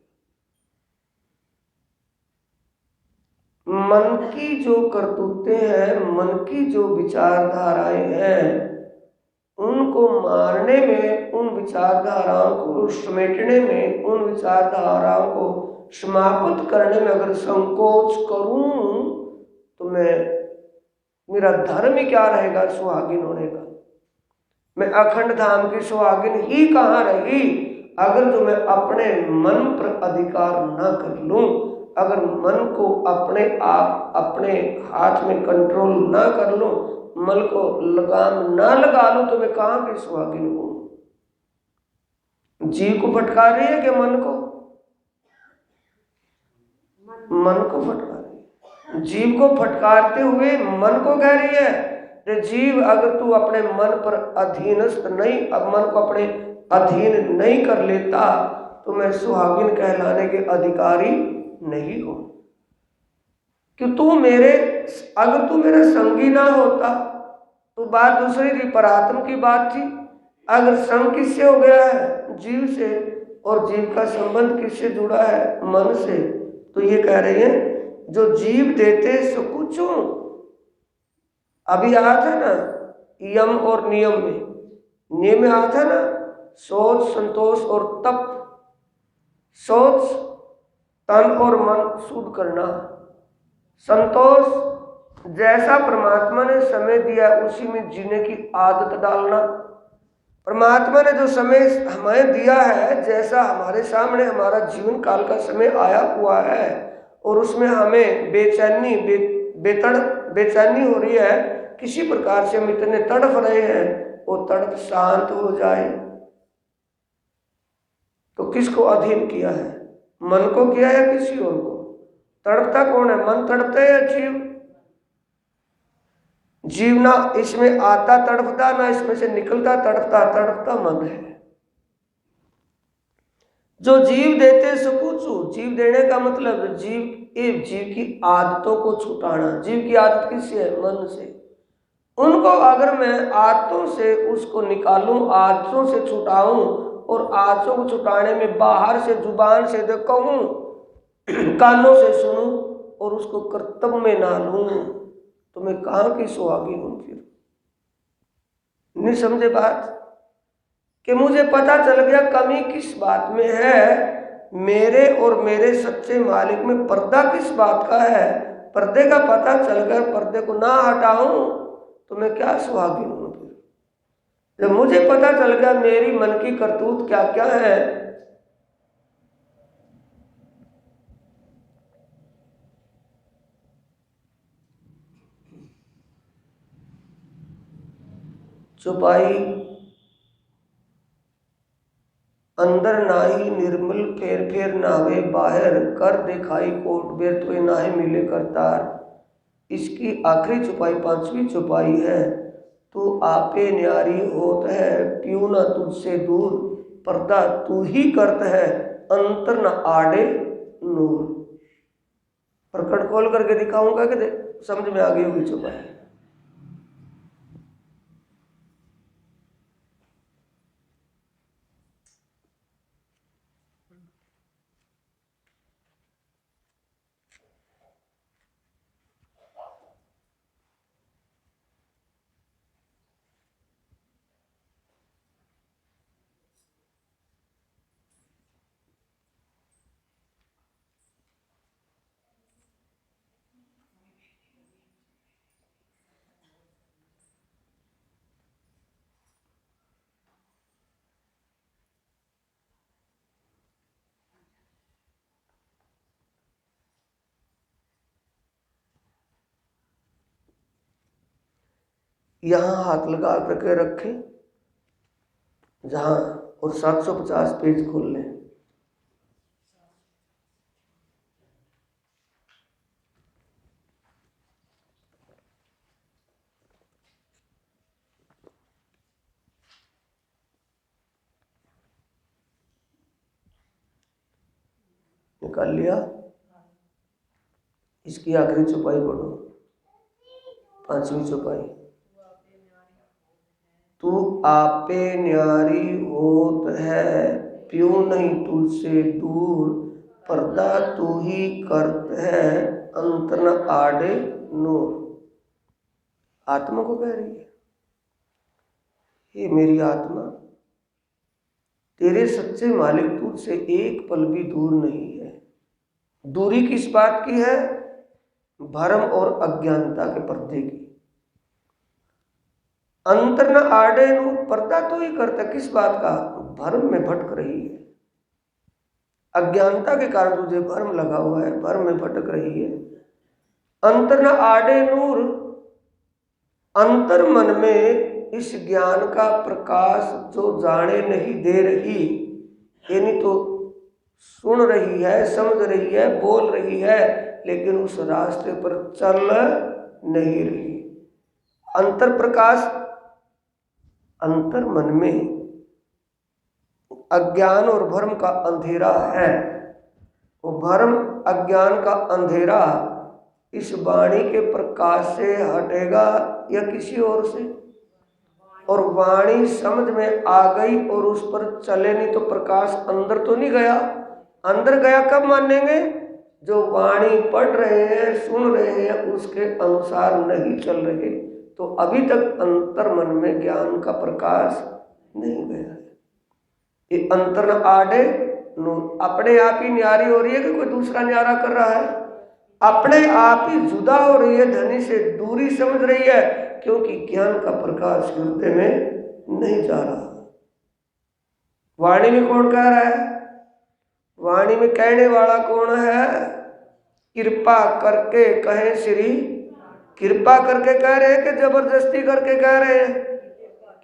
Speaker 1: मन की जो करतूतें हैं, मन की जो विचारधाराएं हैं, उनको मारने में, उन विचारधाराओं को समेटने में, उन विचारधाराओं को समाप्त करने में अगर संकोच करूं तो मेरा धर्म ही क्या रहेगा सुहागिन होने का। मैं अखंड धाम की सुहागिन ही कहाँ रही अगर जो मैं अपने मन पर अधिकार ना कर लूं, अगर मन को अपने आप अपने हाथ में कंट्रोल ना कर लूं, मन को लगाम ना लगा लूं, तो मैं कहाँ की सुहागिन हूं। जीव को फटका रही है कि मन को फटका रही है। जीव को फटकारते हुए मन को कह रही है, जीव अगर तू अपने मन पर अधीनस्थ नहीं, अब मन को अपने अधीन नहीं कर लेता तो मैं सुहागिन कहलाने के अधिकारी नहीं हूं। कि अगर तू मेरा संगी ना होता तो बात दूसरी थी, परात्म की बात थी। अगर संग किससे हो गया है, जीव से, और जीव का संबंध किससे जुड़ा है, मन से, तो ये कह रहे हैं जो जीव देते सो कुछो। अभी आया था ना यम और नियम में आया था ना, सोच, संतोष और तप। सोच तन और मन शुद्ध करना, संतोष जैसा परमात्मा ने समय दिया उसी में जीने की आदत डालना। परमात्मा ने जो समय हमें दिया है, जैसा हमारे सामने हमारा जीवन काल का समय आया हुआ है और उसमें हमें बेचैनी हो रही है, किसी प्रकार से हम इतने तड़फ रहे हैं, वो तड़प शांत हो जाए। तो किसको अधीन किया है, मन को किया या किसी और को। तड़पता कौन है, मन तड़पता है या जीव। जीव ना इसमें आता तड़पता, ना इसमें से निकलता तड़पता मन है। जो जीव देते सुकुचु, जीव देने का मतलब जीव की आदतों को छुटाना। जीव की आदत किससे है, मन से। उनको अगर मैं आदतों से उसको निकालूं, आदतों से छुटाऊं, और आदतों को छुटाने में बाहर से जुबान से कहूं, कानों से सुनूं और उसको कर्तव्य में ना लूं, तो मैं कहाँ की सुहागिन हूं। फिर नहीं समझे बात कि मुझे पता चल गया कमी किस बात में है, मेरे और मेरे सच्चे मालिक में पर्दा किस बात का है। पर्दे का पता चल गया, पर्दे को ना हटाऊं तो मैं क्या सुहागिन हूं। फिर जब मुझे पता चल गया मेरी मन की करतूत क्या क्या है, छुपाई अंदर नाही निर्मल फेर फेर नावे बाहर, कर दिखाई कोट बेर तो नाहे मिले करतार। इसकी आखिरी छुपाई, पांचवी छुपाई है, तू आपे न्यारी होत है, प्यू न तुझसे दूर, पर्दा तू ही करत है, अंतर न आड़े नूर। प्रकट खोल करके दिखाऊंगा कि समझ में आ गई होगी छुपाई। यहाँ हाथ लगा करके रखें जहाँ, और 750 पेज खोल लें। निकाल लिया? इसकी आखिरी चौपाई पढ़ो, 5वीं चौपाई। तू आपे न्यारी होत है, प्यों नहीं तुझसे दूर, पर्दा तू ही करत है, अंतर न आड़े नूर। आत्मा को कह रही है, ये मेरी आत्मा, तेरे सच्चे मालिक तुझसे एक पल भी दूर नहीं है। दूरी किस बात की है? भरम और अज्ञानता के पर्दे की। अंतर न आड़े नूर, पर्दा तो ही करता, किस बात का? भरम में भटक रही है, अज्ञानता के कारण तुझे भरम लगा हुआ है, भरम में भटक रही है। अंतर न आड़े नूर, अंतर मन में इस ज्ञान का प्रकाश जो जाने नहीं दे रही, यानी तो सुन रही है, समझ रही है, बोल रही है, लेकिन उस रास्ते पर चल नहीं रही। अंतर प्रकाश, अंतर मन में अज्ञान और भ्रम का अंधेरा है। वो भ्रम अज्ञान का अंधेरा इस वाणी के प्रकाश से हटेगा या किसी और से? और वाणी समझ में आ गई और उस पर चले नहीं तो प्रकाश अंदर तो नहीं गया। अंदर गया कब मानेंगे? जो वाणी पढ़ रहे हैं, सुन रहे हैं, उसके अनुसार नहीं चल रहे, तो अभी तक अंतर मन में ज्ञान का प्रकाश नहीं गया है। ये अंतर न आड़े नो, अपने आप ही न्यारी हो रही है कि कोई दूसरा न्यारा कर रहा है? अपने आप ही जुदा हो रही है, धनी से दूरी समझ रही है, क्योंकि ज्ञान का प्रकाश हृदय में नहीं जा रहा। वाणी में कौन कह रहा है? वाणी में कहने वाला कौन है? कृपा करके कहे श्री। कृपा करके कह रहे हैं कि जबरदस्ती करके कह रहे हैं?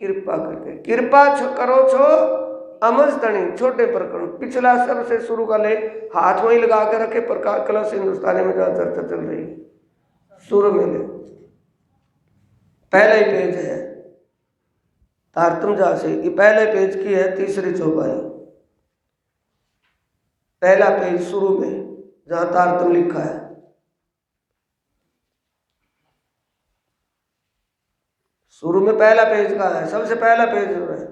Speaker 1: कृपा करके। कृपा करो छो अमस्तनी, छोटे प्रकरण, पिछला सब से शुरू कर ले, हाथ वहीं लगा के रखे, प्रकाश कलश हिंदुस्तानी में जहां चर्चा चल रही है, शुरू में ले, पहला ही पेज है तारतम जहां से, ये पहले पेज की है तीसरी चौपाई, पहला पेज शुरू में जहां तारतम लिखा है, शुरू में पहला पेज का है, सबसे पहला पेज है।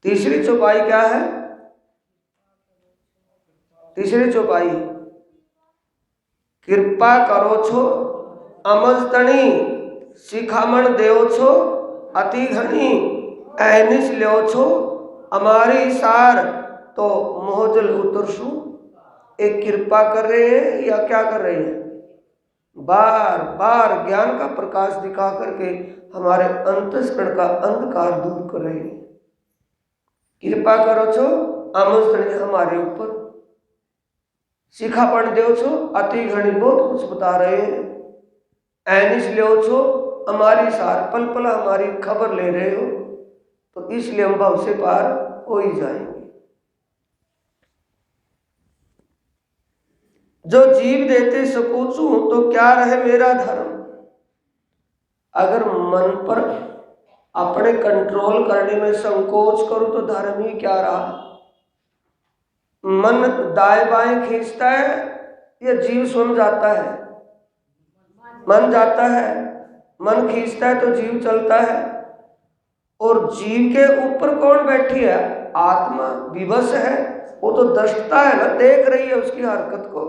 Speaker 1: तीसरी चौपाई क्या है? तीसरी चौपाई, कृपा करो छो अमस्तनी, शिखामण देव छो अति घनी, ऐनिस लो छो हमारी सार, तो मोहजल उतरसु। एक कृपा कर रहे हैं या क्या कर रहे हैं? बार बार ज्ञान का प्रकाश दिखा करके हमारे अंतःकरण का अंधकार दूर कर रहे हैं। कृपा करो छो अमस्तनी, हमारे ऊपर, शिखापण देव छो अति घनी, बहुत कुछ बता रहे हैं, ऐनिस लो छो हमारी सार, पल पल हमारी खबर ले रहे हो, तो इसलिए हम भव से पार हो ही जाएंगे। जो जीव देते सकोचू तो क्या रहे मेरा धर्म। अगर मन पर अपने कंट्रोल करने में संकोच करूं तो धर्म ही क्या रहा? मन दाएं बाएं खींचता है या जीव स्वयं जाता है? मन जाता है, मन खींचता है तो जीव चलता है। और जीव के ऊपर कौन बैठी है? आत्मा विवश है, वो तो दृष्टा है ना, देख रही है उसकी हरकत को।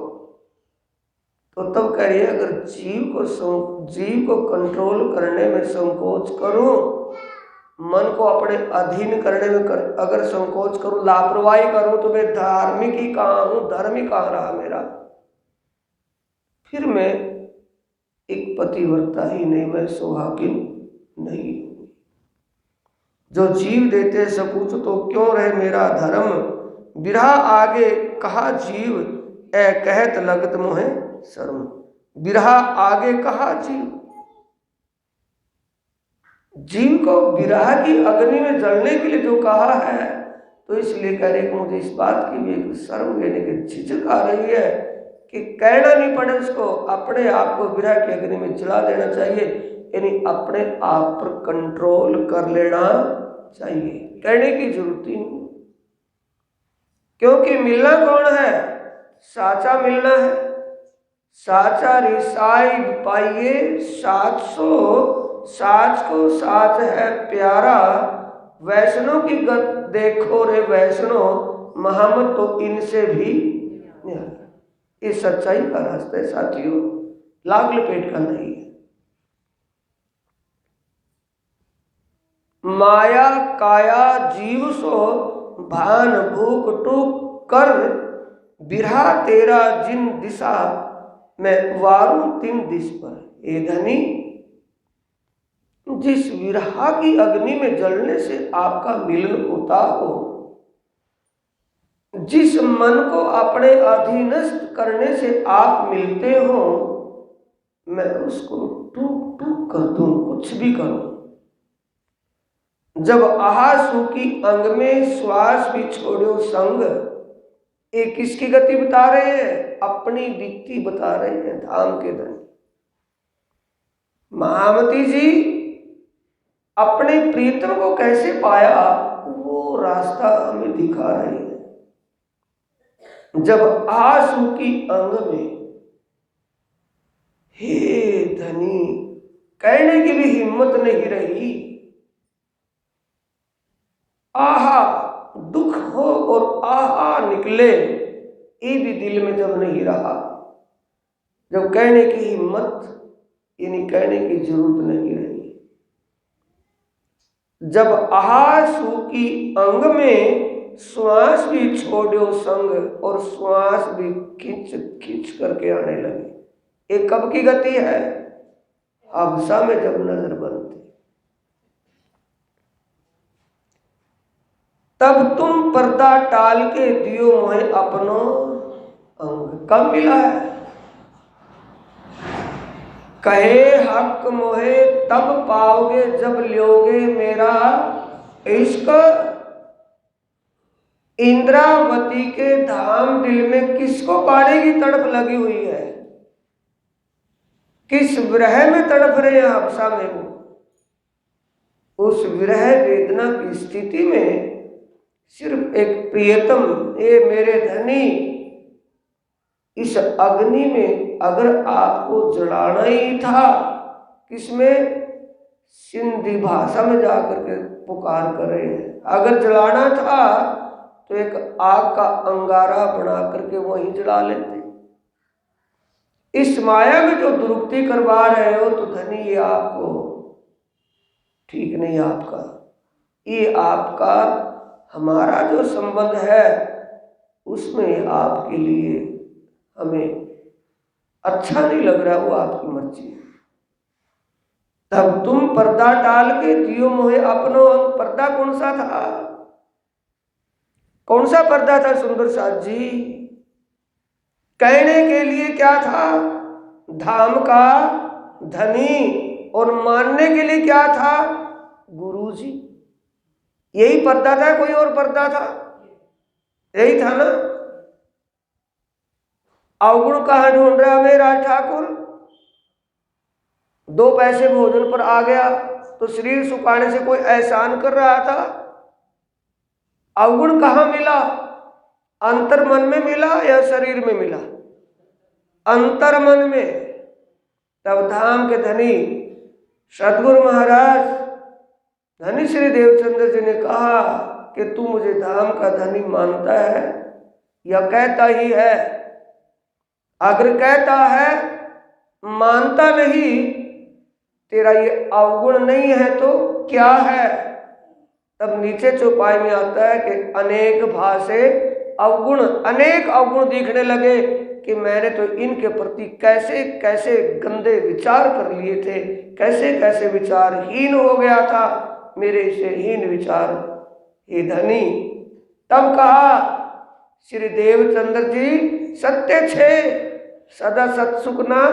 Speaker 1: तो तब कह रही है, अगर जीव को कंट्रोल करने में संकोच करूं, मन को अपने अधीन करने में अगर संकोच करूं, लापरवाही करूं, तो मैं धार्मिक ही कहाँ हूं, धर्म ही कहाँ रहा मेरा? फिर मैं एक पतिव्रता ही नहीं, मैं सुहागिन नहीं हूं। जो जीव देते सकुच तो क्यों रहे मेरा धर्म, बिरहा आगे कहा जीव ए कहत लगत मोहे शर्म। बिरहा आगे कहा जीव, जीव को विरह की अग्नि में जलने के लिए जो कहा है, तो इसलिए कह रहे कि मुझे इस बात की भी एक शर्म लेने की झिझक आ रही है कि कहना नहीं पड़े उसको, अपने आप को विरह की अग्नि में जला देना चाहिए, यानी अपने आप पर कंट्रोल कर लेना चाहिए, कहने की जरूरत ही नहीं। क्योंकि मिलना कौन है, साचा मिलना है। साचा रिसाई पाइए साच सो, साच को साच है प्यारा, वैष्णो की गत देखो रे वैष्णो, मोहम्मद तो इनसे भी न्यारा। इस सच्चाई का रास्ता है साथियों, लाग लपेट का नहीं है। माया काया जीव सो, भान भूख टूक कर, बिरहा तेरा जिन दिशा में वारू तिन दिश पर। ए धनी, जिस विरहा की अग्नि में जलने से आपका मिलन होता हो, जिस मन को अपने अधीनस्थ करने से आप मिलते हो, मैं उसको टूक टूक कर दूं, कुछ भी करूं। जब आहासु की अंग में श्वास भी छोड़ो संग, ये किसकी गति बता रहे हैं, अपनी बीती बता रहे हैं धाम के धनी। महामती जी अपने प्रीतम को कैसे पाया, वो रास्ता हमें दिखा रहे हैं। जब आंसू की अंग में, हे धनी, कहने की भी हिम्मत नहीं रही। आहा दुख हो और आहा निकले, ये भी दिल में जब नहीं रहा, जब कहने की हिम्मत यानी कहने की जरूरत नहीं रही, जब आहासू की अंग में श्वास भी छोड़ो संग, और श्वास भी खींच खींच करके आने लगे। ये कब की गति है, हादसा में जब नजर बनती, तब तुम पर्दा टाल के दियो मोहे अपनो अंग। कब मिला है, कहे हक मोहे तब पाओगे जब लोगे मेरा इश्क। इंद्रावती के धाम दिल में किसको पाने की तड़प लगी हुई है, किस विरह में तड़प रहे हैं हबसा में वो। उस विरह वेदना की स्थिति में सिर्फ एक प्रियतम, ये मेरे धनी, इस अग्नि में अगर आपको जलाना ही था, किसमें, सिंधी भाषा में जाकर के पुकार कर रहे हैं, अगर जलाना था तो एक आग का अंगारा बना करके वहीं जला लेते। इस माया में जो दुरुक्ति करवा रहे हो तो धनी, ये आपको ठीक नहीं, आपका ये आपका हमारा जो संबंध है उसमें आपके लिए हमें अच्छा नहीं लग रहा, वो आपकी मर्जी है। तब तुम पर्दा टाल के दियो मोहे अपनो अंग। पर्दा कौन सा था, कौन सा पर्दा था सुंदर साथ जी, कहने के लिए क्या था, धाम का धनी, और मानने के लिए क्या था, गुरु जी। यही पर्दा था, कोई और पर्दा था, यही था ना। अवगुण कहां ढूंढ रहा मेरा ठाकुर, 2 पैसे भोजन पर आ गया तो शरीर सुखाने से कोई एहसान कर रहा था। अवगुण कहां मिला, अंतर मन में मिला या शरीर में मिला, अंतर मन में। तब धाम के धनी सदगुरु महाराज धनी श्री देवचंद्र जी ने कहा कि तू मुझे धाम का धनी मानता है या कहता ही है। अगर कहता है, मानता नहीं, तेरा ये अवगुण नहीं है तो क्या है। तब नीचे चौपाई में आता है कि अनेक भाषे अवगुण, अनेक अवगुण दिखने लगे कि मैंने तो इनके प्रति कैसे कैसे गंदे विचार कर लिए थे, कैसे कैसे विचारहीन हो गया था, मेरे से हीन विचार हे धनी। तब कहा श्री देवचंद्र जी सत्य छे सदा सत्सुखना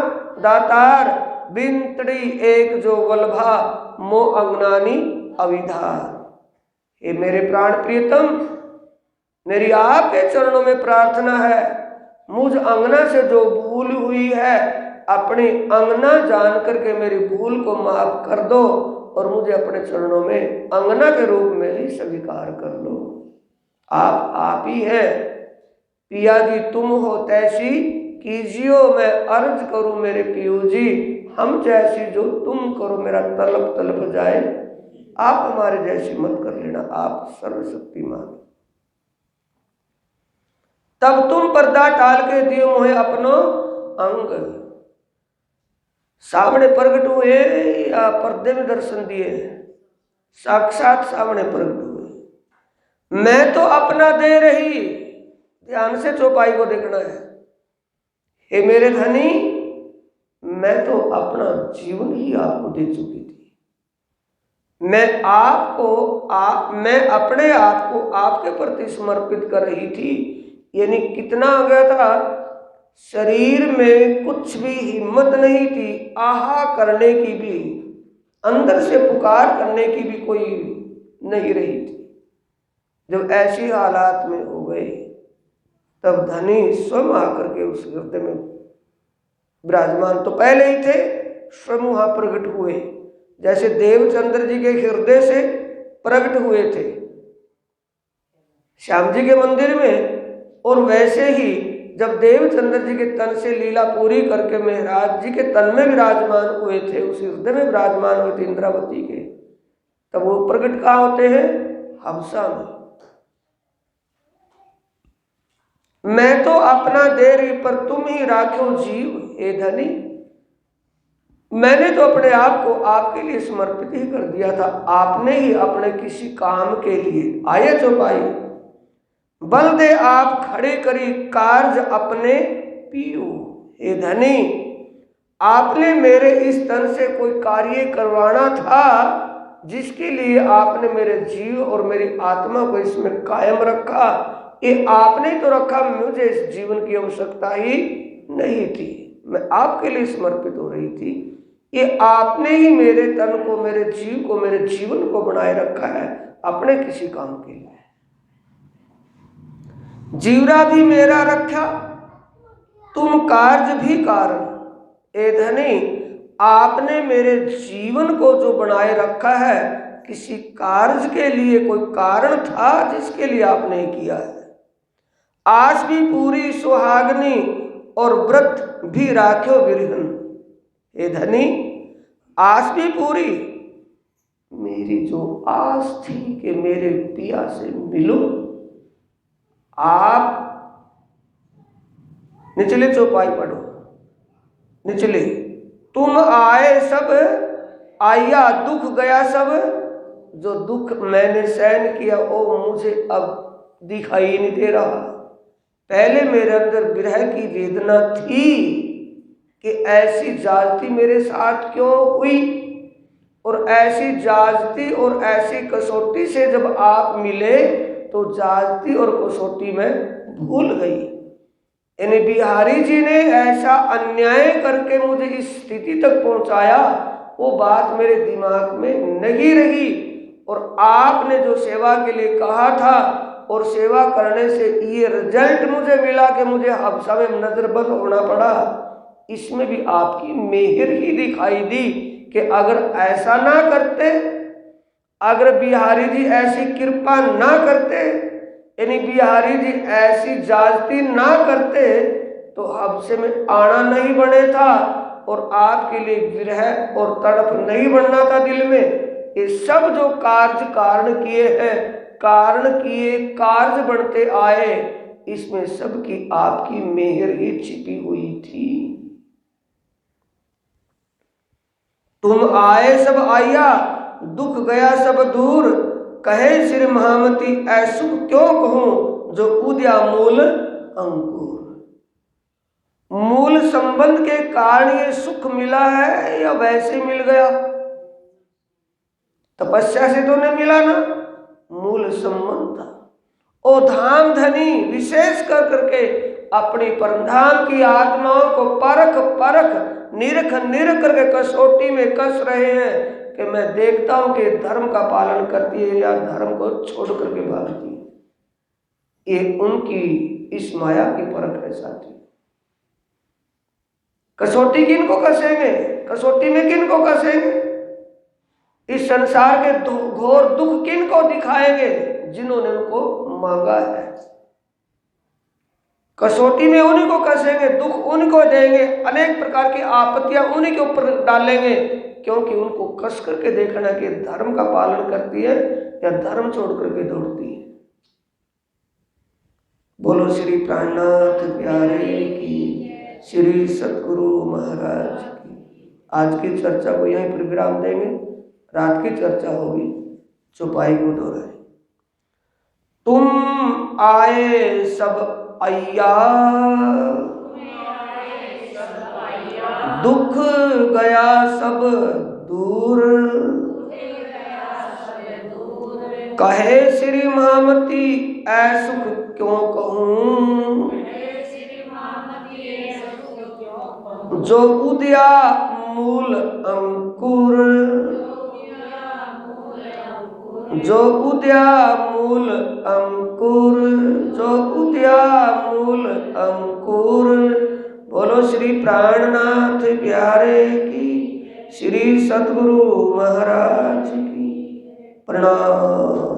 Speaker 1: दातार बिंतड़ी एक जो वल्भा मो अंगनानी अविधार। हे मेरे प्राण प्रियतम, मेरी आपके चरणों में प्रार्थना है, मुझ अंगना से जो भूल हुई है अपनी अंगना जान करके मेरी भूल को माफ कर दो और मुझे अपने चरणों में अंगना के रूप में ही स्वीकार कर लो। आप ही है पिया जी, तुम हो तैसी कीजियो मैं अर्ज करूं मेरे पियो जी, हम जैसी जो तुम करो मेरा तलब तलब जाए, आप हमारे जैसी मत कर लेना, आप सर्वशक्तिमान। तब तुम पर्दा टाल के दियो मोहे अपनो अंग। सामने प्रकट हुए या पर्दे में दर्शन दिए? साक्षात सामने प्रकट हुए। मैं तो अपना दे रही, ध्यान से चौपाई को देखना है। हे मेरे धनी, मैं तो अपना जीवन ही आपको दे चुकी थी। मैं अपने आप को आपके प्रति समर्पित कर रही थी। यानी कितना आ गया था, शरीर में कुछ भी हिम्मत नहीं थी आहा करने की भी, अंदर से पुकार करने की भी कोई नहीं रही थी। जब ऐसी हालात में हो गए तब धनी स्वयं आकर के उस हृदय में विराजमान तो पहले ही थे, स्वयं वहां प्रकट हुए, जैसे देवचंद्र जी के हृदय से प्रकट हुए थे श्याम जी के मंदिर में। और वैसे ही जब देवचंद्र जी के तन से लीला पूरी करके महाराज जी के तन में विराजमान हुए थे, उस हृदय में विराजमान हुए थे इंद्रावती के, तब वो प्रकट कहाँ होते हैं? हबसा में। मैं तो अपना दे रही पर तुम ही राखो जीव हे धनी। मैंने तो अपने आप को आपके लिए समर्पित ही कर दिया था, आपने ही अपने किसी काम के लिए आए चौपाई। बल दे आप खड़े करी कार्य अपने पियो हे धनी। आपने मेरे इस तन से कोई कार्य करवाना था जिसके लिए आपने मेरे जीव और मेरी आत्मा को इसमें कायम रखा। ये आपने तो रखा, मुझे इस जीवन की आवश्यकता ही नहीं थी, मैं आपके लिए समर्पित हो रही थी। ये आपने ही मेरे तन को, मेरे जीव को, मेरे जीवन को बनाए रखा है अपने किसी काम के लिए। जीवरा भी मेरा रखा तुम कार्य भी कारण ए धनी। आपने मेरे जीवन को जो बनाए रखा है किसी कार्य के लिए, कोई कारण था जिसके लिए आपने किया है। आस भी पूरी सुहागनी और व्रत भी राख्यो विरहन हे धनी। आस भी पूरी, मेरी जो आस थी कि मेरे पिया से मिलूं, आप निचले चौपाई पढ़ो, निचले तुम आए सब आया दुख गया सब। जो दुख मैंने सहन किया वो मुझे अब दिखाई नहीं दे रहा। पहले मेरे अंदर विरह की वेदना थी कि ऐसी जाति मेरे साथ क्यों हुई, और ऐसी जाति और ऐसी कसौटी से जब आप मिले तो जाति और कसौटी में भूल गई। यानी बिहारी जी ने ऐसा अन्याय करके मुझे इस स्थिति तक पहुंचाया, वो बात मेरे दिमाग में नहीं रही। और आपने जो सेवा के लिए कहा था और सेवा करने से ये रिजल्ट मुझे मिला कि मुझे हबसा में नजरबंद होना पड़ा, इसमें भी आपकी मेहर ही दिखाई दी कि अगर ऐसा ना करते, अगर बिहारी जी ऐसी कृपा ना करते, यानी बिहारी जी ऐसी जाति ना करते तो हबसे में आना नहीं बने था और आपके लिए विरह और तड़प नहीं बनना था दिल में। ये सब जो कार्य कारण किए हैं, कारण किए कार्य बनते आए, इसमें सबकी आपकी मेहर ही छिपी हुई थी। तुम आए सब आया दुख गया सब दूर, कहे श्री महामती ऐसुख क्यों कहूं जो उद्या मूल अंकुर। मूल संबंध के कारण ये सुख मिला है या वैसे मिल गया? तपस्या से तो नहीं मिला ना, मूल संबंध था। ओ धाम धनी विशेष कर करके अपनी परमधाम की आत्माओं को परख परख निरख निरख करके कसौटी में कस रहे हैं कि मैं देखता हूं कि धर्म का पालन करती है या धर्म को छोड़ करके भागती है। ये उनकी इस माया की परख है साथी। कसौटी किनको कसेंगे, कसौटी में किनको कसेंगे? इस संसार के घोर दुख किनको दिखाएंगे? जिन्होंने उनको मांगा है। कसौटी में उन्हीं को कसेंगे, दुख उनको देंगे, अनेक प्रकार की आपत्तियां उन्हीं के ऊपर डालेंगे, क्योंकि उनको कस करके देखना कि धर्म का पालन करती है या धर्म छोड़ करके दौड़ती है। बोलो श्री प्राणनाथ प्यारे की, श्री सतगुरु महाराज की। आज की चर्चा को यहीं पर विराम देंगे, रात की चर्चा होगी चौपाई को दोहराए। तुम आए सब अय्या, दुख गया सब दूर, कहे श्री महामती ऐसुख क्यों कहूँ, जो उदया मूल अंकुर, जो उदया मूल अंकुर, जो उदया मूल अंकुर। बोलो श्री प्राणनाथ प्यारे की, श्री सतगुरु महाराज की। प्रणाम।